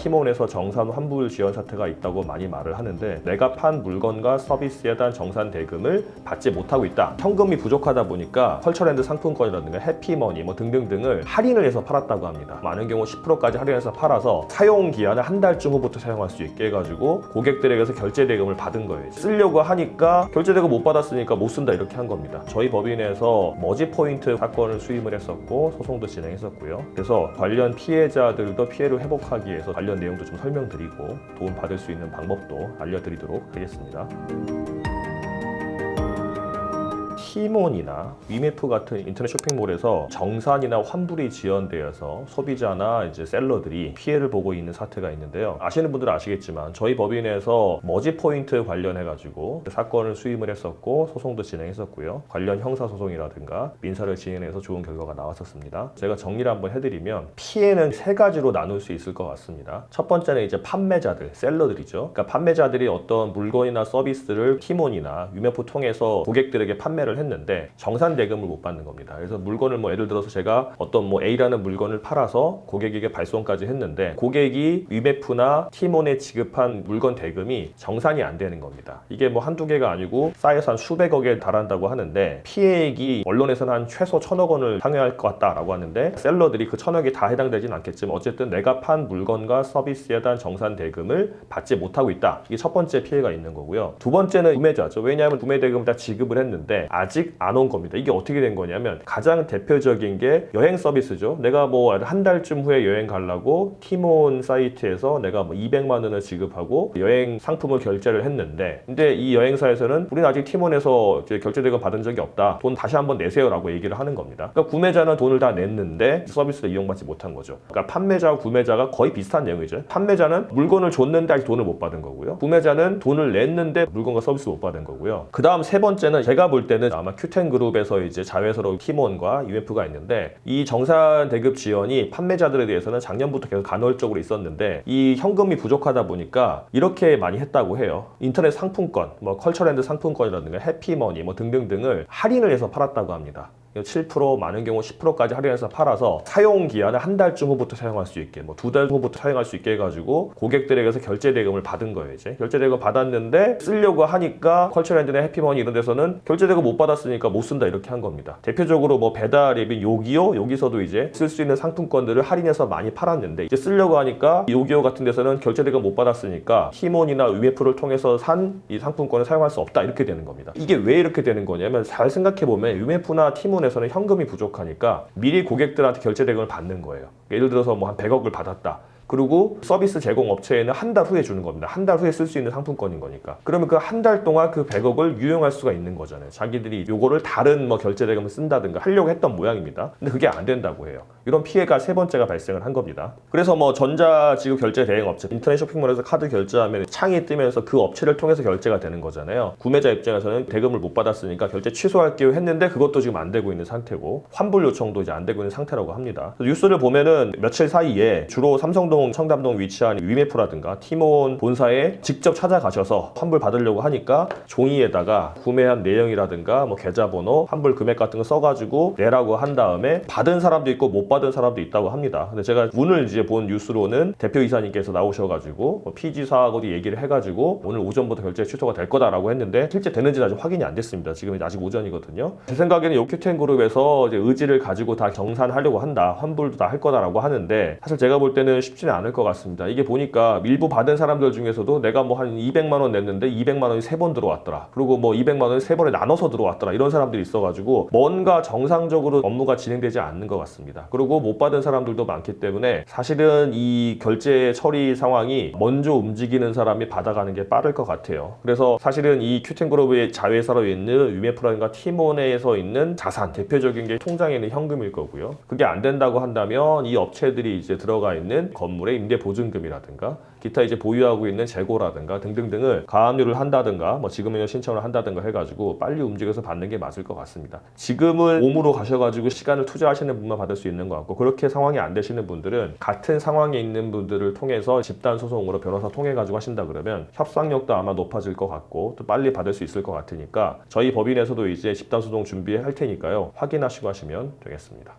티몬에서 정산 환불 지연 사태가 있다고 많이 말을 하는데, 내가 판 물건과 서비스에 대한 정산 대금을 받지 못하고 있다. 현금이 부족하다 보니까 컬처랜드 상품권이라든가 해피머니 등등등을 할인을 해서 팔았다고 합니다. 많은 경우 10%까지 할인해서 팔아서 사용 기한을 한 달쯤 후부터 사용할 수 있게 해가지고 고객들에게서 결제 대금을 받은 거예요. 쓰려고 하니까 결제 대금 못 받았으니까 못 쓴다, 이렇게 한 겁니다. 저희 법인에서 머지 포인트 사건을 수임을 했었고 소송도 진행했었고요. 그래서 관련 피해자들도 피해를 회복하기 위해서 관련 내용도 좀 설명드리고 도움 받을 수 있는 방법도 알려드리도록 하겠습니다. 티몬이나 위메프 같은 인터넷 쇼핑몰에서 정산이나 환불이 지연되어서 소비자나 이제 셀러들이 피해를 보고 있는 사태가 있는데요. 아시는 분들은 아시겠지만 저희 법인에서 머지 포인트 관련해가지고 사건을 수임을 했었고 소송도 진행했었고요. 관련 형사소송이라든가 민사를 진행해서 좋은 결과가 나왔었습니다. 제가 정리를 한번 해드리면 피해는 세 가지로 나눌 수 있을 것 같습니다. 첫 번째는 이제 판매자들, 셀러들이죠. 그러니까 판매자들이 어떤 물건이나 서비스를 티몬이나 위메프 통해서 고객들에게 판매를 했는데 정산 대금을 못 받는 겁니다. 그래서 물건을 예를 들어서 제가 어떤 A라는 물건을 팔아서 고객에게 발송까지 했는데 고객이 위메프나 티몬에 지급한 물건 대금이 정산이 안 되는 겁니다. 이게 한두 개가 아니고 쌓여서 한 수백억에 달한다고 하는데 피해액이 언론에서는 한 최소 1,000억 원을 상회할 것 같다라고 하는데 셀러들이 그 1,000억이 다 해당되진 않겠지만 어쨌든 내가 판 물건과 서비스에 대한 정산 대금을 받지 못하고 있다. 이게 첫 번째 피해가 있는 거고요. 두 번째는 구매자죠. 왜냐하면 구매 대금을 다 지급을 했는데 아직 안 온 겁니다. 이게 어떻게 된 거냐면 가장 대표적인 게 여행 서비스죠. 내가 한 달쯤 후에 여행 가려고 티몬 사이트에서 내가 200만 원을 지급하고 여행 상품을 결제를 했는데 근데 이 여행사에서는 우리는 아직 티몬에서 결제 대금 받은 적이 없다. 돈 다시 한번 내세요 라고 얘기를 하는 겁니다. 그러니까 구매자는 돈을 다 냈는데 서비스를 이용받지 못한 거죠. 그러니까 판매자와 구매자가 거의 비슷한 내용이죠. 판매자는 물건을 줬는데 아직 돈을 못 받은 거고요. 구매자는 돈을 냈는데 물건과 서비스 못 받은 거고요. 그 다음 세 번째는 제가 볼 때는 아마 큐텐그룹에서 이제 자회사로 티몬과 UMF가 있는데 이 정산 대금 지연이 판매자들에 대해서는 작년부터 계속 간헐적으로 있었는데 이 현금이 부족하다 보니까 이렇게 많이 했다고 해요. 인터넷 상품권, 컬처랜드 상품권이라든가 해피머니 등등등을 할인을 해서 팔았다고 합니다. 7%, 많은 경우 10%까지 할인해서 팔아서 사용 기한을 한 달쯤 후부터 사용할 수 있게, 2달 후부터 사용할 수 있게 해가지고 고객들에게서 결제 대금을 받은 거예요. 이제 결제 대금 받았는데 쓰려고 하니까 컬처랜드나 해피머니 이런 데서는 결제 대금 못 받았으니까 못 쓴다, 이렇게 한 겁니다. 대표적으로 배달 앱인 요기요, 여기서도 이제 쓸 수 있는 상품권들을 할인해서 많이 팔았는데 이제 쓰려고 하니까 요기요 같은 데서는 결제 대금 못 받았으니까 티몬이나 위메프를 통해서 산 이 상품권을 사용할 수 없다, 이렇게 되는 겁니다. 이게 왜 이렇게 되는 거냐면 잘 생각해 보면 위메프나 티몬에서는 현금이 부족하니까 미리 고객들한테 결제 대금을 받는 거예요. 예를 들어서 한 100억을 받았다. 그리고 서비스 제공 업체에는 한 달 후에 주는 겁니다. 한 달 후에 쓸 수 있는 상품권인 거니까. 그러면 그 한 달 동안 그 100억을 유용할 수가 있는 거잖아요. 자기들이 요거를 다른 결제 대금을 쓴다든가 하려고 했던 모양입니다. 근데 그게 안 된다고 해요. 이런 피해가 세 번째가 발생을 한 겁니다. 그래서 전자지급 결제 대행 업체, 인터넷 쇼핑몰에서 카드 결제하면 창이 뜨면서 그 업체를 통해서 결제가 되는 거잖아요. 구매자 입장에서는 대금을 못 받았으니까 결제 취소할게요 했는데 그것도 지금 안 되고 있는 상태고 환불 요청도 이제 안 되고 있는 상태라고 합니다. 뉴스를 보면은 며칠 사이에 주로 삼성동 청담동 위치한 위메프라든가 티몬 본사에 직접 찾아가셔서 환불 받으려고 하니까 종이에다가 구매한 내용이라든가 계좌번호, 환불 금액 같은 거 써가지고 내라고 한 다음에 받은 사람도 있고 못 받은 사람도 있다고 합니다. 근데 제가 오늘 이제 본 뉴스로는 대표이사님께서 나오셔가지고 피지사하고도 얘기를 해가지고 오늘 오전부터 결제 취소가 될 거다라고 했는데 실제 되는지는 아직 확인이 안 됐습니다. 지금 아직 오전이거든요. 제 생각에는 요큐텐그룹에서 이제 의지를 가지고 다 정산하려고 한다, 환불도 다 할 거다라고 하는데 사실 제가 볼 때는 쉽지는 않을 것 같습니다. 이게 보니까 일부 받은 사람들 중에서도 내가 한 200만 원 냈는데 200만 원이 3번 들어왔더라. 그리고 200만 원이 3번에 나눠서 들어왔더라. 이런 사람들이 있어가지고 뭔가 정상적으로 업무가 진행되지 않는 것 같습니다. 그리고 못 받은 사람들도 많기 때문에 사실은 이 결제 처리 상황이 먼저 움직이는 사람이 받아가는 게 빠를 것 같아요. 그래서 사실은 이 큐텐그룹의 자회사로 있는 위메프라든가 티몬에서 있는 자산, 대표적인 게 통장에 있는 현금일 거고요. 그게 안 된다고 한다면 이 업체들이 이제 들어가 있는 건물의 임대 보증금이라든가 기타 이제 보유하고 있는 재고라든가 등등등을 가압류를 한다든가 지급명령 신청을 한다든가 해가지고 빨리 움직여서 받는 게 맞을 것 같습니다. 지금은 몸으로 가셔가지고 시간을 투자하시는 분만 받을 수 있는 것 같고 그렇게 상황이 안 되시는 분들은 같은 상황에 있는 분들을 통해서 집단 소송으로 변호사 통해가지고 하신다 그러면 협상력도 아마 높아질 것 같고 또 빨리 받을 수 있을 것 같으니까 저희 법인에서도 이제 집단 소송 준비할 테니까요. 확인하시고 하시면 되겠습니다.